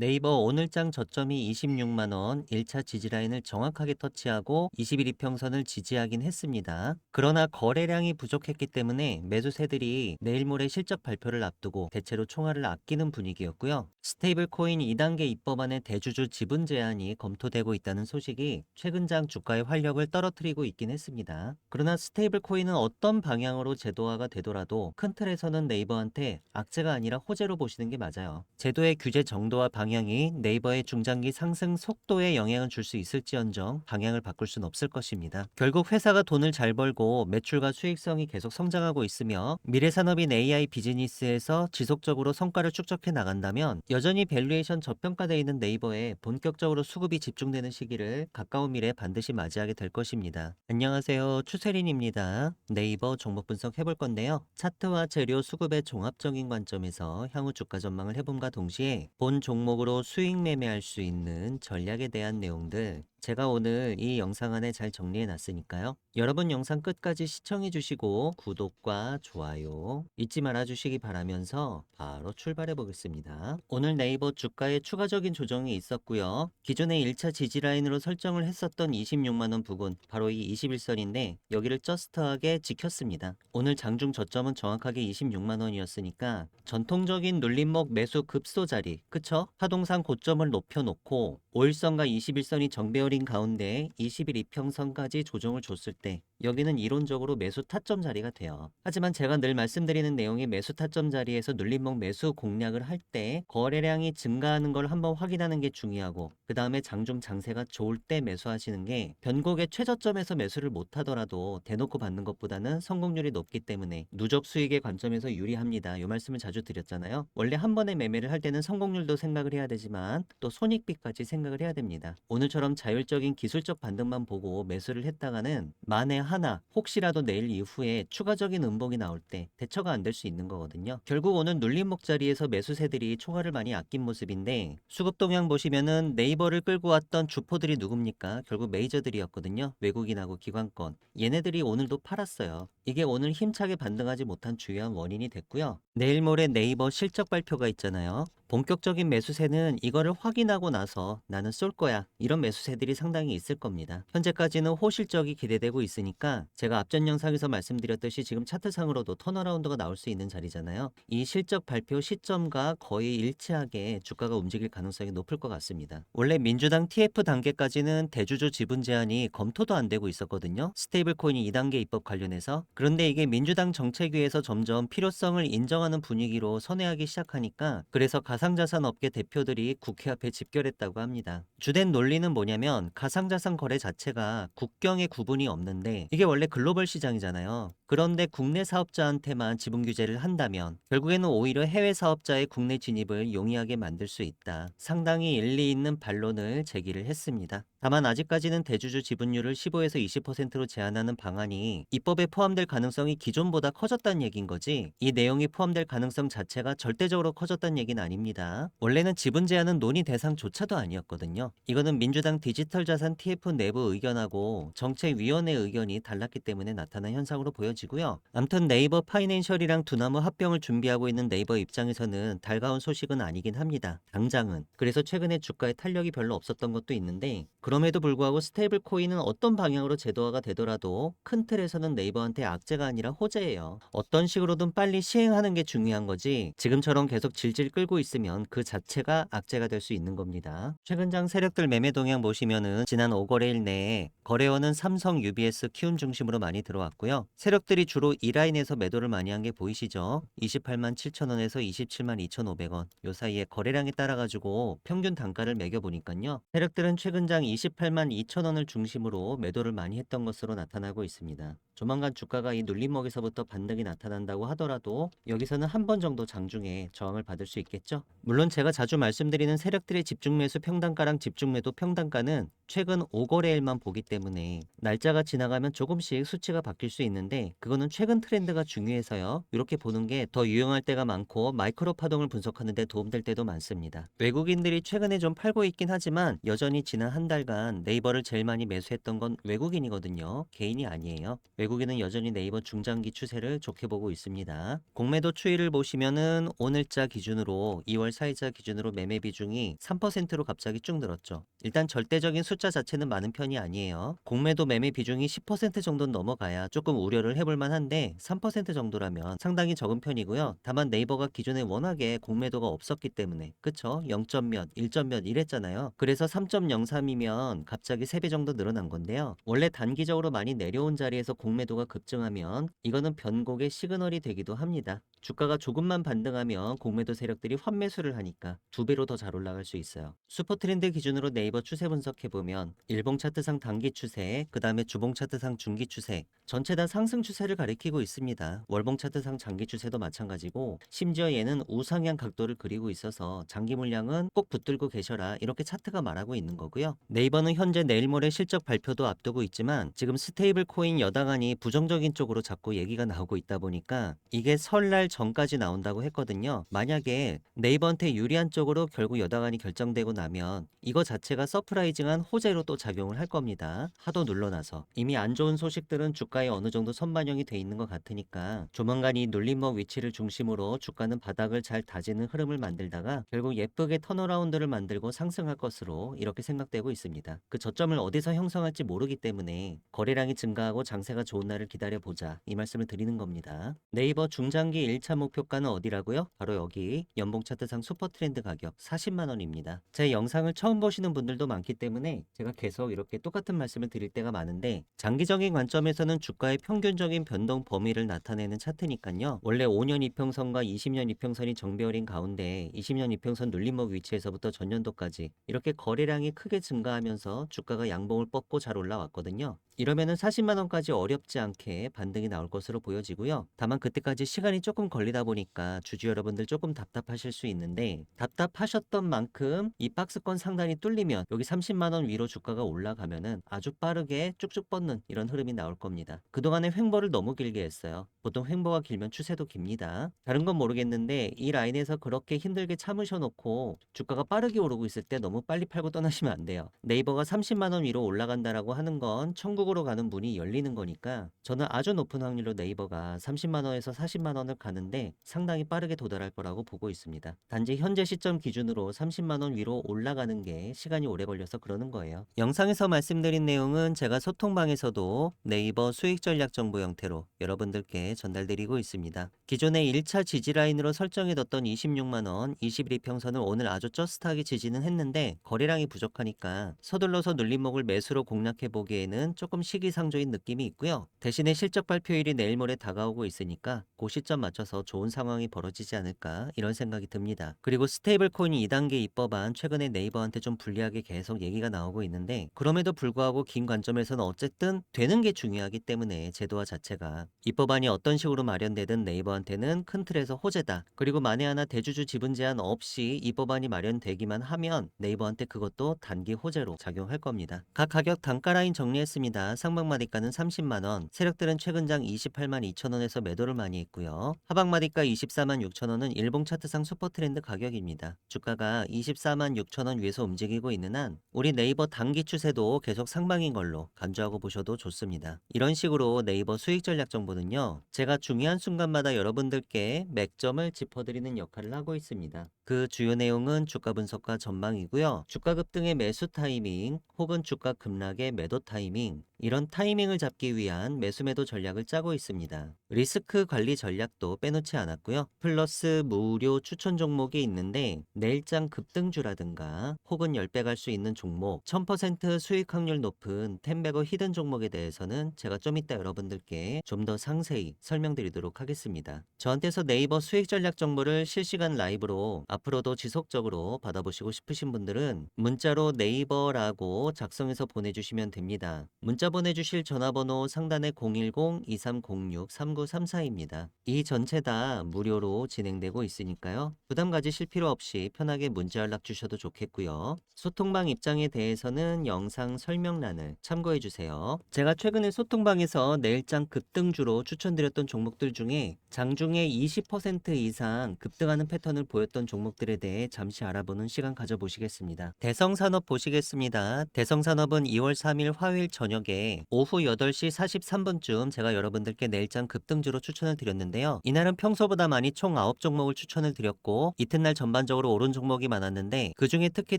네이버 오늘장 저점이 26만 원, 1차 지지라인을 정확하게 터치하고 21 이평선을 지지하긴 했습니다. 그러나 거래량이 부족했기 때문에 매수세들이 내일 모레 실적 발표를 앞두고 대체로 총알을 아끼는 분위기였고요. 스테이블 코인 2단계 입법안의 대주주 지분 제한이 검토되고 있다는 소식이 최근장 주가의 활력을 떨어뜨리고 있긴 했습니다. 그러나 스테이블 코인은 어떤 방향으로 제도화가 되더라도 큰 틀에서는 네이버한테 악재가 아니라 호재로 보시는 게 맞아요. 제도의 규제 정도와 방향이 네이버의 중장기 상승 속도에 영향을 줄 수 있을지언정 방향을 바꿀 순 없을 것입니다. 결국 회사가 돈을 잘 벌고 매출과 수익성이 계속 성장하고 있으며 미래 산업인 AI 비즈니스에서 지속적으로 성과를 축적해 나간다면 여전히 밸류에이션 저평가되어 있는 네이버에 본격적으로 수급이 집중되는 시기를 가까운 미래에 반드시 맞이하게 될 것입니다. 안녕하세요, 추세린입니다. 네이버 종목 분석 해볼 건데요. 차트와 재료 수급의 종합적인 관점에서 향후 주가 전망을 해봄과 동시에 본 종목으로 수익 매매할 수 있는 전략에 대한 내용들 제가 오늘 이 영상 안에 잘 정리해 놨으니까요. 여러분 영상 끝까지 시청해 주시고 구독과 좋아요 잊지 말아 주시기 바라면서 바로 출발해 보겠습니다. 오늘 네이버 주가에 추가적인 조정이 있었고요. 기존의 1차 지지라인으로 설정을 했었던 26만원 부근, 바로 이 21선인데 여기를 저스트하게 지켰습니다. 오늘 장중 저점은 정확하게 26만원이었으니까 전통적인 눌림목 매수 급소 자리, 그쵸? 하동상 고점을 높여놓고 5일선과 21선이 정배열인 가운데 21 이평선까지 조정을 줬을 때 여기는 이론적으로 매수 타점 자리가 돼요. 하지만 제가 늘 말씀드리는 내용이 매수 타점 자리에서 눌림목 매수 공략을 할 때 거래량이 증가하는 걸 한번 확인하는 게 중요하고, 그 다음에 장중 장세가 좋을 때 매수하시는 게 변곡의 최저점에서 매수를 못하더라도 대놓고 받는 것보다는 성공률이 높기 때문에 누적 수익의 관점에서 유리합니다. 이 말씀을 자주 드렸잖아요. 원래 한 번에 매매를 할 때는 성공률도 생각을 해야 되지만 또 손익비까지 생각을 해야 됩니다. 오늘처럼 자율적인 기술적 반등만 보고 매수를 했다가는 만에 하나 혹시라도 내일 이후에 추가적인 음봉이 나올 때 대처가 안 될 수 있는 거거든요. 결국 오늘 눌림목 자리에서 매수세들이 총알을 많이 아낀 모습인데, 수급 동향 보시면은 네이버를 끌고 왔던 주포들이 누굽니까? 결국 메이저들이었거든요. 외국인하고 기관권. 얘네들이 오늘도 팔았어요. 이게 오늘 힘차게 반등하지 못한 주요한 원인이 됐고요. 내일 모레 네이버 실적 발표가 있잖아요. 본격적인 매수세는 이거를 확인하고 나서 나는 쏠 거야, 이런 매수세들이 상당히 있을 겁니다. 현재까지는 호실적이 기대되고 있으니까 제가 앞전 영상에서 말씀드렸듯이 지금 차트상으로도 턴어라운드가 나올 수 있는 자리잖아요. 이 실적 발표 시점과 거의 일치하게 주가가 움직일 가능성이 높을 것 같습니다. 원래 민주당 TF 단계까지는 대주주 지분 제한이 검토도 안 되고 있었거든요. 스테이블 코인이 2단계 입법 관련해서. 그런데 이게 민주당 정책위에서 점점 필요성을 인정하는 분위기로 선회하기 시작하니까, 그래서 가상자산 업계 대표들이 국회 앞에 집결했다고 합니다. 주된 논리는 뭐냐면 가상자산 거래 자체가 국경에 구분이 없는데 이게 원래 글로벌 시장이잖아요. 그런데 국내 사업자한테만 지분 규제를 한다면 결국에는 오히려 해외 사업자의 국내 진입을 용이하게 만들 수 있다. 상당히 일리 있는 반론을 제기를 했습니다. 다만 아직까지는 대주주 지분율을 15에서 20%로 제한하는 방안이 입법에 포함될 가능성이 기존보다 커졌다는 얘기인 거지, 이 내용이 포함될 가능성 자체가 절대적으로 커졌다는 얘기는 아닙니다. 원래는 지분 제한은 논의 대상조차도 아니었거든요. 이거는 민주당 디지털 자산 TF 내부 의견하고 정책위원회 의견이 달랐기 때문에 나타난 현상으로 보여지고요. 암튼 네이버 파이낸셜이랑 두나무 합병을 준비하고 있는 네이버 입장에서는 달가운 소식은 아니긴 합니다. 당장은. 그래서 최근에 주가에 탄력이 별로 없었던 것도 있는데, 그럼에도 불구하고 스테이블 코인은 어떤 방향으로 제도화가 되더라도 큰 틀에서는 네이버한테 악재가 아니라 호재예요. 어떤 식으로든 빨리 시행하는 게 중요한 거지, 지금처럼 계속 질질 끌고 있으면 그 자체가 악재가 될 수 있는 겁니다. 최근장 세력들 매매 동향 보시면은 지난 5거래일 내에 거래원은 삼성, UBS, 키움 중심으로 많이 들어왔고요. 세력들이 주로 이 라인에서 매도를 많이 한 게 보이시죠? 28만 7천 원에서 27만 2,500원 요 사이에 거래량에 따라 가지고 평균 단가를 매겨 보니까요. 세력들은 최근장 28만 2천 원을 중심으로 매도를 많이 했던 것으로 나타나고 있습니다. 조만간 주가가 이 눌림목에서부터 반등이 나타난다고 하더라도 여기서는 한 번 정도 장중에 저항을 받을 수 있겠죠. 물론 제가 자주 말씀드리는 세력들의 집중매수 평단가랑 집중매도 평단가는 최근 5거래일만 보기 때문에 날짜가 지나가면 조금씩 수치가 바뀔 수 있는데, 그거는 최근 트렌드가 중요해서요. 이렇게 보는 게 더 유용할 때가 많고 마이크로 파동을 분석하는 데 도움될 때도 많습니다. 외국인들이 최근에 좀 팔고 있긴 하지만 여전히 지난 한 달간 10년간 네이버를 제일 많이 매수했던 건 외국인이거든요. 개인이 아니에요. 외국인은 여전히 네이버 중장기 추세를 좋게 보고 있습니다. 공매도 추이를 보시면은 오늘자 기준으로 2월 4일자 기준으로 매매 비중이 3%로 갑자기 쭉 늘었죠. 일단 절대적인 숫자 자체는 많은 편이 아니에요. 공매도 매매 비중이 10% 정도는 넘어가야 조금 우려를 해볼 만한데 3% 정도라면 상당히 적은 편이고요. 다만 네이버가 기존에 워낙에 공매도가 없었기 때문에 그쵸? 0점 몇, 1점 몇 이랬잖아요. 그래서 3.03이면 갑자기 3배 정도 늘어난 건데요. 원래 단기적으로 많이 내려온 자리에서 공매도가 급증하면 이거는 변곡의 시그널이 되기도 합니다. 주가가 조금만 반등하면 공매도 세력들이 환매수를 하니까 2배로 더 잘 올라갈 수 있어요. 슈퍼트렌드 기준으로 네이버 추세 분석해보면 일봉 차트상 단기 추세, 그 다음에 주봉 차트상 중기 추세, 전체 다 상승 추세를 가리키고 있습니다. 월봉 차트상 장기 추세도 마찬가지고 심지어 얘는 우상향 각도를 그리고 있어서 장기 물량은 꼭 붙들고 계셔라 이렇게 차트가 말하고 있는 거고요. 네이버는 현재 내일 모레 실적 발표도 앞두고 있지만 지금 스테이블 코인 여당안이 부정적인 쪽으로 자꾸 얘기가 나오고 있다 보니까 이게 설날 전까지 나온다고 했거든요. 만약에 네이버한테 유리한 쪽으로 결국 여당안이 결정되고 나면 이거 자체가 서프라이징한 호재로 또 작용을 할 겁니다. 하도 눌러놔서 이미 안 좋은 소식들은 주가에 어느 정도 선반영이 돼 있는 것 같으니까 조만간 이 눌림목 위치를 중심으로 주가는 바닥을 잘 다지는 흐름을 만들다가 결국 예쁘게 턴어라운드를 만들고 상승할 것으로 이렇게 생각되고 있습니다. 그 저점을 어디서 형성할지 모르기 때문에 거래량이 증가하고 장세가 좋은 날을 기다려보자 이 말씀을 드리는 겁니다. 네이버 중장기 1차 목표가는 어디라고요? 바로 여기 연봉 차트상 슈퍼트렌드 가격 40만원입니다. 제 영상을 처음 보시는 분들도 많기 때문에 제가 계속 이렇게 똑같은 말씀을 드릴 때가 많은데 장기적인 관점에서는 주가의 평균적인 변동 범위를 나타내는 차트니까요. 원래 5년 이평선과 20년 이평선이 정배열인 가운데 20년 이평선 눌림목 위치에서부터 전년도까지 이렇게 거래량이 크게 증가하면서 주가가 양봉을 뻗고 잘 올라왔거든요. 이러면은 40만원까지 어렵지 않게 반등이 나올 것으로 보여지고요. 다만 그때까지 시간이 조금 걸리다 보니까 주주 여러분들 조금 답답하실 수 있는데 답답하셨던 만큼 이 박스권 상단이 뚫리면 여기 30만원 위로 주가가 올라가면은 아주 빠르게 쭉쭉 뻗는 이런 흐름이 나올 겁니다. 그동안에 횡보를 너무 길게 했어요. 보통 횡보가 길면 추세도 깁니다. 다른 건 모르겠는데 이 라인에서 그렇게 힘들게 참으셔놓고 주가가 빠르게 오르고 있을 때 너무 빨리 팔고 떠나시면 안 돼요. 네이버가 30만원 위로 올라간다라고 하는 건 천국으로 가는 문이 열리는 거니까 저는 아주 높은 확률로 네이버가 30만원에서 40만원을 가는데 상당히 빠르게 도달할 거라고 보고 있습니다. 단지 현재 시점 기준으로 30만원 위로 올라가는 게 시간이 오래 걸려서 그러는 거예요. 영상에서 말씀드린 내용은 제가 소통방에서도 네이버 수익 전략 정보 형태로 여러분들께 전달드리고 있습니다. 기존의 1차 지지라인으로 설정해뒀던 26만원 21이평선을 오늘 아주 저스트하게 지지는 했는데 거래량이 부족하니까 서둘러서 눌림목을 매수로 공략해보기에는 조금 시기상조인 느낌이 있고요. 대신에 실적 발표일이 내일 모레 다가오고 있으니까 그 시점 맞춰서 좋은 상황이 벌어지지 않을까 이런 생각이 듭니다. 그리고 스테이블 코인 2단계 입법안 최근에 네이버한테 좀 불리하게 계속 얘기가 나오고 있는데 그럼에도 불구하고 긴 관점에서는 어쨌든 되는 게 중요하기 때문에 제도화 자체가 입법안이 어떤 식으로 마련되든 네이버한테는 큰 틀에서 호재다. 그리고 만에 하나 대주주 지분 제한 없이 입법안이 마련되기만 하면 네이버한테 그것도 단기 호재로 작용할 겁니다. 각 가격 단가 라인 정리했습니다. 상방마디가는 30만원, 세력들은 최근장 28만 2천원에서 매도를 많이 했고요. 하방마디가 24만 6천원은 일봉 차트상 슈퍼트렌드 가격입니다. 주가가 24만 6천원 위에서 움직이고 있는 한 우리 네이버 단기 추세도 계속 상방인 걸로 간주하고 보셔도 좋습니다. 이런 식으로 네이버 수익 전략 정보는요. 제가 중요한 순간마다 여러분들께 맥점을 짚어드리는 역할을 하고 있습니다. 그 주요 내용은 주가 분석과 전망이고요. 주가 급등의 매수 타이밍 혹은 주가 급락의 매도 타이밍 이런 타이밍을 잡기 위한 매수 매도 전략을 짜고 있습니다. 리스크 관리 전략도 빼놓지 않았고요. 플러스 무료 추천 종목이 있는데 내일장 급등주라든가 혹은 10배 갈 수 있는 종목 1000% 수익 확률 높은 텐베거 히든 종목에 대해서는 제가 좀 이따 여러분들께 좀 더 상세히 설명드리도록 하겠습니다. 저한테서 네이버 수익 전략 정보를 실시간 라이브로 앞으로도 지속적으로 받아보시고 싶으신 분들은 문자로 네이버라고 작성해서 보내주시면 됩니다. 문자 보내주실 전화번호 상단에 010-2306-3934입니다. 이 전체 다 무료로 진행되고 있으니까요. 부담 가지실 필요 없이 편하게 문자 연락 주셔도 좋겠고요. 소통방 입장에 대해서는 영상 설명란을 참고해 주세요. 제가 최근에 소통방에서 내일장 급등주로 추천드렸던 종목들 중에 장중에 20% 이상 급등하는 패턴을 보였던 종목들에 대해 잠시 알아보는 시간 가져보시겠습니다. 대성산업 보시겠습니다. 대성산업은 2월 3일 화요일 저녁에 오후 8시 43분쯤 제가 여러분들께 내일장 급등주로 추천을 드렸는데요. 이날은 평소보다 많이 총 9종목을 추천을 드렸고 이튿날 전반적으로 오른 종목이 많았는데 그중에 특히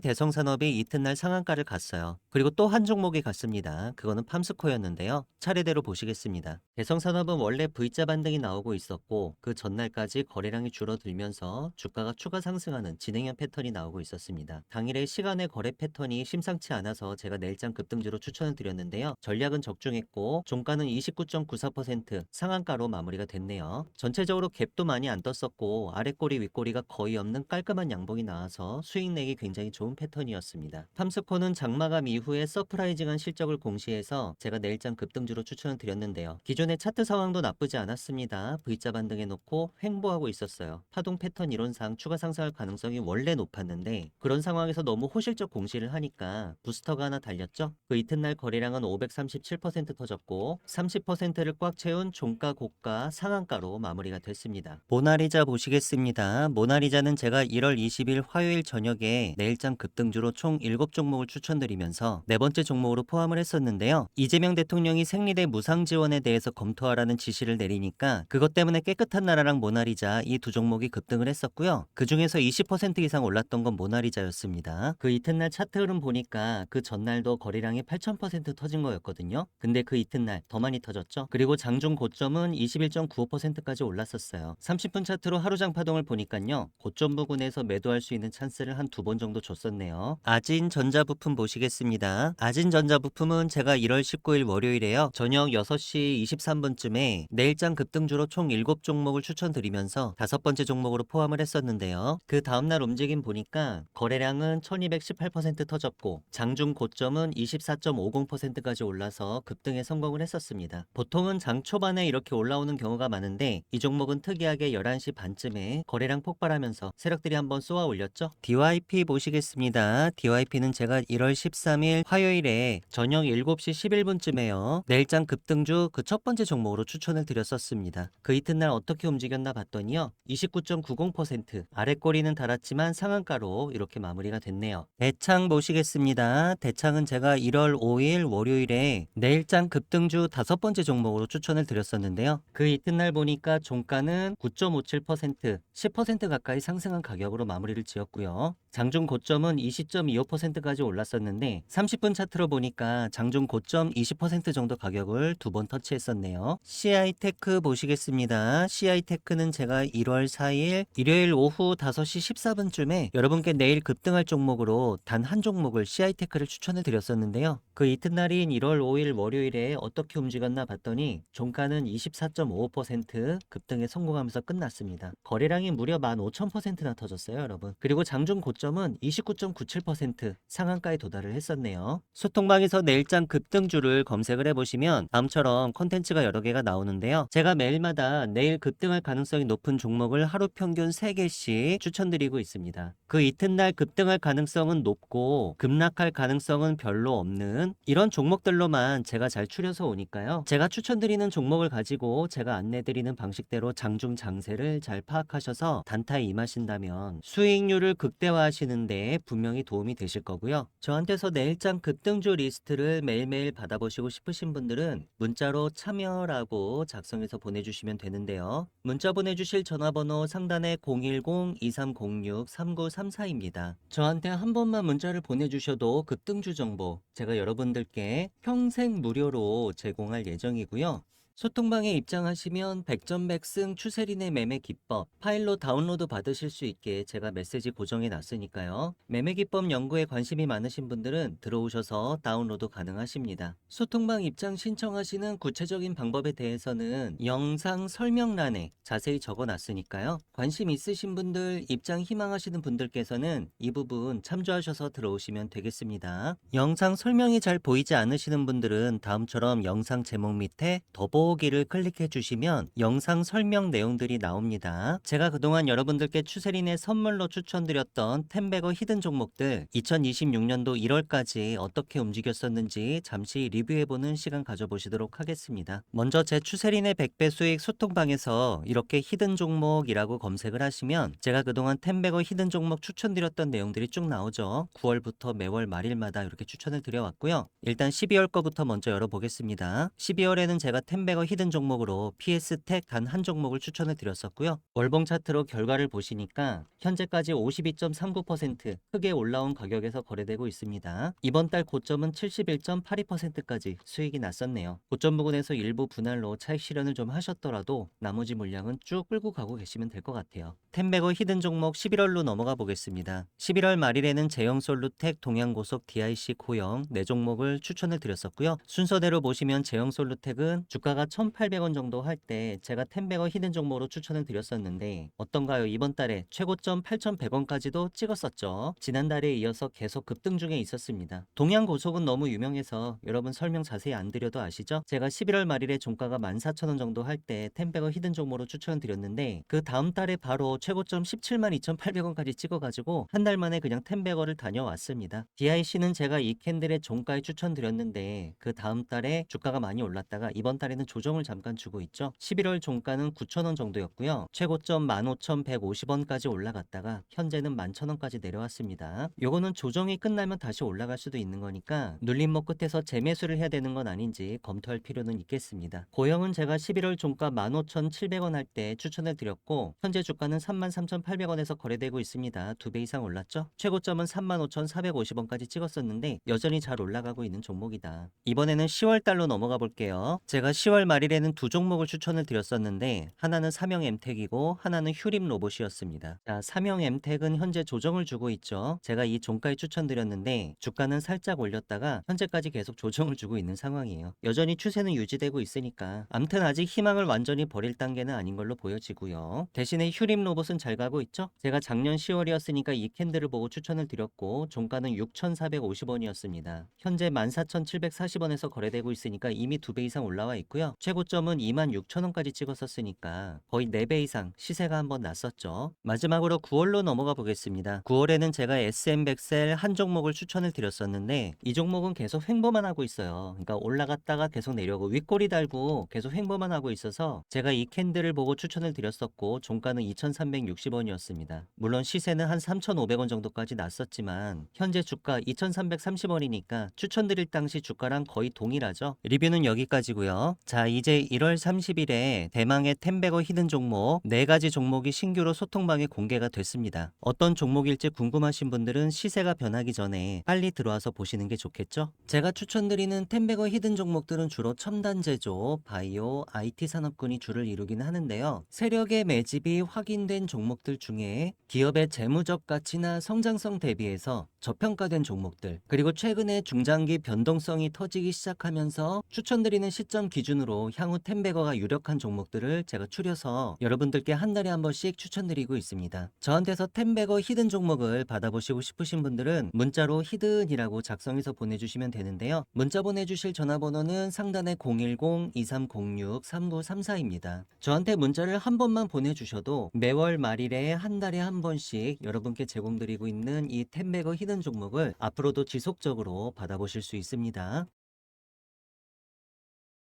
대성산업이 이튿날 상한가를 갔어요. 그리고 또 한 종목이 갔습니다. 그거는 팜스코였는데요. 차례대로 보시겠습니다. 대성산업은 원래 V자 반등이 나오고 있었고 그 전날까지 거래량이 줄어들면서 주가가 추가 상승하는 진행형 패턴이 나오고 있었습니다. 당일의 시간의 거래 패턴이 심상치 않아서 제가 내일장 급등주로 추천을 드렸는데요. 전략은 적중했고 종가는 29.94% 상한가로 마무리가 됐네요. 전체적으로 갭도 많이 안 떴었고 아랫꼬리 윗꼬리가 거의 없는 깔끔한 양봉이 나와서 수익 내기 굉장히 좋은 패턴이었습니다. 팜스코는 장마감 이후에 서프라이징한 실적을 공시해서 제가 내일장 급등주로 추천을 드렸는데요. 기존의 차트 상황도 나쁘지 않았습니다. V자 반등해 놓고 횡보하고 있었어요. 파동 패턴 이론상 추가 상승할 가능성이 원래 높았는데 그런 상황에서 너무 호실적 공시를 하니까 부스터가 하나 달렸죠. 그 이튿날 거래량은 537% 터졌고 30%를 꽉 채운 종가 고가 상한가로 마무리가 됐습니다. 모나리자 보시겠습니다. 모나리자는 제가 1월 20일 화요일 저녁에 내일장 급등주로 총 7종목을 추천드리면서 네 번째 종목으로 포함을 했었는데요. 이재명 대통령이 생리대 무상 지원에 대해서 검토하라는 지시를 내리니까 그것 때문에 깨끗한 나라랑 모나리자 이 두 종목이 급등을 했었고요. 그 중에서 20% 이상 올랐던 건 모나리자였습니다. 그 이튿날 차트 흐름 보니까 그 전날도 거래량이 8000% 터진 거였거든요. 근데 그 이튿날 더 많이 터졌죠. 그리고 장중 고점은 21.95%까지 올랐었어요. 30분 차트로 하루장 파동을 보니까요. 고점 부근에서 매도할 수 있는 찬스를 한 두 번 정도 줬었네요. 아진전자부품 보시겠습니다. 아진전자부품은 제가 1월 19일 월요일에요. 저녁 6시 23분쯤에 내일장 급등주로 총 7종목을 추천드리면서 5번째 종목으로 포함을 했었는데요. 그 다음날 움직임 보니까 거래량은 1218% 터졌고 장중 고점은 24.50%까지 올라서 급등에 성공을 했었습니다. 보통은 장 초반에 이렇게 올라오는 경우가 많은데 이 종목은 특이하게 11시 반쯤에 거래량 폭발하면서 세력들이 한번 쏘아 올렸죠. DYP 보시겠습니다. DYP는 제가 1월 13일 화요일에 저녁 7시 11분쯤에요. 내일장 급등주 그 첫 번째 종목으로 추천을 드렸었습니다. 그 이튿날 어떻게 움직였나 봤더니요. 29.90% 아랫꼬리는 달았지만 상한가로 이렇게 마무리가 됐네요. 대창 보시겠습니다. 대창은 제가 1월 5일 월요일에 내일장 급등주 5번째 종목으로 추천을 드렸었는데요. 그 이튿날 보니까 종가는 9.57%, 10% 가까이 상승한 가격으로 마무리를 지었고요. 장중 고점은 20.25%까지 올랐었는데 30분 차트로 보니까 장중 고점 20% 정도 가격을 두 번 터치했었네요. CI테크 보시겠습니다. CI테크는 제가 1월 4일 일요일 오후 5시 14분쯤에 여러분께 내일 급등할 종목으로 단 한 종목을 CI테크를 추천을 드렸었는데요. 그 이튿날인 1월 5일 월요일에 어떻게 움직였나 봤더니 종가는 24.55% 급등에 성공하면서 끝났습니다. 거래량이 무려 15,000%나 터졌어요, 여러분. 그리고 장중 고점은 29.97% 상한가에 도달을 했었네요. 소통방에서 내일장 급등주를 검색을 해보시면 다음처럼 콘텐츠가 여러 개가 나오는데요. 제가 매일마다 내일 급등할 가능성이 높은 종목을 하루 평균 3개씩 추천드리고 있습니다. 그 이튿날 급등할 가능성은 높고 급락할 가능성은 별로 없는 이런 종목들로만 제가 잘 추려서 오니까요. 제가 추천드리는 종목을 가지고 제가 안내드리는 방식대로 장중 장세를 잘 파악하셔서 단타에 임하신다면 수익률을 극대화하시는데 분명히 도움이 되실 거고요. 저한테서 내일장 급등주 리스트를 매일매일 받아보시고 싶으신 분들은 문자로 참여라고 작성해서 보내주시면 되는데요. 문자 보내주실 전화번호 상단에 010-2306-3934입니다. 저한테 한 번만 문자를 보내주셔도 급등주 정보 제가 여러분들께 평생 무료로 제공할 예정이고요. 소통방에 입장하시면 백전백승 추세린의 매매 기법 파일로 다운로드 받으실 수 있게 제가 메시지 고정해 놨으니까요. 매매 기법 연구에 관심이 많으신 분들은 들어오셔서 다운로드 가능하십니다. 소통방 입장 신청하시는 구체적인 방법에 대해서는 영상 설명란에 자세히 적어 놨으니까요. 관심 있으신 분들, 입장 희망하시는 분들께서는 이 부분 참조하셔서 들어오시면 되겠습니다. 영상 설명이 잘 보이지 않으시는 분들은 다음처럼 영상 제목 밑에 더보기를 클릭해 주시면 영상 설명 내용들이 나옵니다. 제가 그동안 여러분들께 추세린의 선물로 추천드렸던 템베거 히든 종목들 2026년도 1월까지 어떻게 움직였었는지 잠시 리뷰해보는 시간 가져보시도록 하겠습니다. 먼저 제 추세린의 100배 수익 소통방에서 이렇게 히든 종목이라고 검색을 하시면 제가 그동안 템베거 히든 종목 추천드렸던 내용들이 쭉 나오죠. 9월부터 매월 말일마다 이렇게 추천을 드려왔고요. 일단 12월 거부터 먼저 열어보겠습니다. 12월에는 제가 템베거 히든 종목으로 PS텍 단 한 종목을 추천을 드렸었고요. 월봉 차트로 결과를 보시니까 현재까지 52.39% 크게 올라온 가격에서 거래되고 있습니다. 이번 달 고점은 71.82%까지 수익이 났었네요. 고점 부근에서 일부 분할로 차익 실현을 좀 하셨더라도 나머지 물량은 쭉 끌고 가고 계시면 될 것 같아요. 템베거 히든 종목 11월로 넘어가 보겠습니다. 11월 말일에는 제형솔루텍, 동양고속, DIC 코형 4종목을 추천을 드렸었고요. 순서대로 보시면 제형솔루텍은 주가가 1,800원 정도 할 때 제가 템베거 히든 종목으로 추천을 드렸었는데 어떤가요? 이번 달에 최고점 8,100원까지도 찍었었죠. 지난달에 이어서 계속 급등 중에 있었습니다. 동양고속은 너무 유명해서 여러분 설명 자세히 안 드려도 아시죠? 제가 11월 말일에 종가가 14,000원 정도 할 때 템베거 히든 종목으로 추천을 드렸는데 그 다음 달에 바로 최고점 172,800원까지 찍어가지고 한 달 만에 그냥 템베거를 다녀왔습니다. DIC는 제가 이 캔들의 종가에 추천드렸는데 그 다음 달에 주가가 많이 올랐다가 이번 달에는 조정을 잠깐 주고 있죠. 11월 종가는 9,000원 정도였고요. 최고점 15,150원까지 올라갔다가 현재는 11,000원까지 내려왔습니다. 요거는 조정이 끝나면 다시 올라갈 수도 있는 거니까 눌림목 끝에서 재매수를 해야 되는 건 아닌지 검토할 필요는 있겠습니다. 고영은 제가 11월 종가 15,700원 할 때 추천을 드렸고 현재 주가는 33,800원에서 거래되고 있습니다. 2배 이상 올랐죠? 최고점은 35,450원까지 찍었었는데 여전히 잘 올라가고 있는 종목이다. 이번에는 10월 달로 넘어가 볼게요. 제가 10월 말일에는 두 종목을 추천을 드렸었는데 하나는 삼형 엠텍이고 하나는 휴림 로봇이었습니다. 자, 삼형 엠텍은 현재 조정을 주고 있죠. 제가 이 종가에 추천드렸는데 주가는 살짝 올렸다가 현재까지 계속 조정을 주고 있는 상황이에요. 여전히 추세는 유지되고 있으니까 암튼 아직 희망을 완전히 버릴 단계는 아닌 걸로 보여지고요. 대신에 휴림 로봇은 잘 가고 있죠. 제가 작년 10월이었으니까 이 캔들을 보고 추천을 드렸고 종가는 6,450원이었습니다. 현재 14,740원에서 거래되고 있으니까 이미 2배 이상 올라와 있고요. 최고점은 26,000원까지 찍었었으니까 거의 4배 이상 시세가 한번 났었죠. 마지막으로 9월로 넘어가 보겠습니다. 9월에는 제가 SM백셀 한 종목을 추천을 드렸었는데 이 종목은 계속 횡보만 하고 있어요. 그러니까 올라갔다가 계속 내려오고 윗꼬리 달고 계속 횡보만 하고 있어서 제가 이 캔들을 보고 추천을 드렸었고 종가는 2,360원이었습니다. 물론 시세는 한 3,500원 정도까지 났었지만 현재 주가 2,330원이니까 추천드릴 당시 주가랑 거의 동일하죠. 리뷰는 여기까지고요. 자, 이제 1월 30일에 대망의 템베거 히든 종목 4가지 종목이 신규로 소통방에 공개가 됐습니다. 어떤 종목일지 궁금하신 분들은 시세가 변하기 전에 빨리 들어와서 보시는 게 좋겠죠. 제가 추천드리는 템베거 히든 종목들은 주로 첨단 제조, 바이오, IT 산업군이 주를 이루기는 하는데요. 세력의 매집이 확인된 종목들 중에 기업의 재무적 가치나 성장성 대비해서 저평가된 종목들, 그리고 최근에 중장기 변동성이 터지기 시작하면서 추천드리는 시점 기준으로 향후 템베거가 유력한 종목들을 제가 추려서 여러분들께 한 달에 한 번씩 추천드리고 있습니다. 저한테서 템베거 히든 종목을 받아보시고 싶으신 분들은 문자로 히든이라고 작성해서 보내주시면 되는데요. 문자 보내주실 전화번호는 상단에 010-2306-3934입니다. 저한테 문자를 한 번만 보내주셔도 매월 말일에 한 달에 한 번씩 여러분께 제공드리고 있는 이 템베거 히든 종목을 앞으로도 지속적으로 받아보실 수 있습니다.